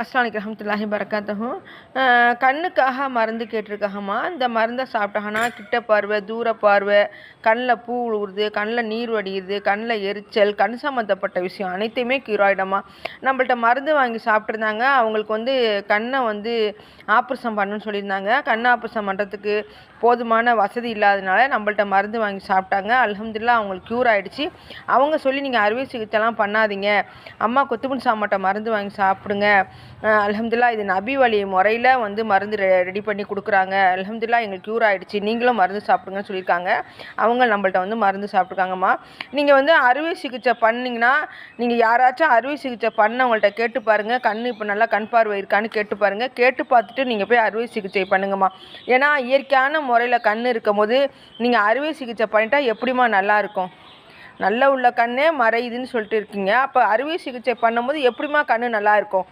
அஸ்ஸலாமு அலைக்கும் ரஹ்மத்துல்லாஹி பரக்காத்துஹு. கண்ணுக்காக மருந்து கேட்டிருக்காங்கம்மா. இந்த மருந்தை சாப்பிட்டாங்கன்னா கிட்ட பார்வை, தூர பார்வை, கண்ணில் பூ விழுவுறது, கண்ணில் நீர் வடியுது, கண்ணில் எரிச்சல், கண் சம்மந்தப்பட்ட விஷயம் அனைத்தையுமே க்யூர் ஆகிடும்மா. நம்மள்ட்ட மருந்து வாங்கி சாப்பிட்ருந்தாங்க. அவங்களுக்கு கண்ணை ஆப்ரேஷன் பண்ணணும்னு சொல்லியிருந்தாங்க. கண் ஆப்ரேஷன் பண்ணுறதுக்கு போதுமான வசதி இல்லாதனால நம்மள்ட்ட மருந்து வாங்கி சாப்பிட்டாங்க. அல்ஹம்துலில்லாஹ் அவங்களுக்கு க்யூர் ஆகிடுச்சு. அவங்க சொல்லி நீங்கள் அறுவை சிகிச்சைலாம் பண்ணாதீங்க, அம்மா கொத்துப்புண் சாமாட்ட மருந்து வாங்கி சாப்பிடுங்க, அல்ஹம்துலில்லாஹ் இது நபி வழி முறையில் மருந்து ரெடி பண்ணி கொடுக்குறாங்க, அல்ஹம்துலில்லாஹ் எங்களுக்கு க்யூர் ஆகிடுச்சு, நீங்களும் மருந்து சாப்பிடுங்கன்னு சொல்லியிருக்காங்க. அவங்க நம்மள்ட்ட மருந்து சாப்பிட்ருக்காங்கம்மா. நீங்கள் அறுவை சிகிச்சை பண்ணிங்கன்னா நீங்கள் யாராச்சும் அறுவை சிகிச்சை பண்ணவங்கள்ட்ட கேட்டு பாருங்கள், கண் இப்போ நல்லா கண் பார்வை இருக்கான்னு கேட்டு பாருங்கள். கேட்டு பார்த்துட்டு நீங்கள் போய் அறுவை சிகிச்சை பண்ணுங்கம்மா. ஏன்னா இயற்கையான முறையில் கண் இருக்கும் போது நீங்கள் அறுவை சிகிச்சை பண்ணிட்டா எப்படிம்மா நல்லாயிருக்கும்? நல்லா உள்ள கண்ணே மறையுதுன்னு சொல்லிட்டு இருக்கீங்க. அப்போ அறுவை சிகிச்சை பண்ணும்போது எப்படிம்மா கண் நல்லா இருக்கும்?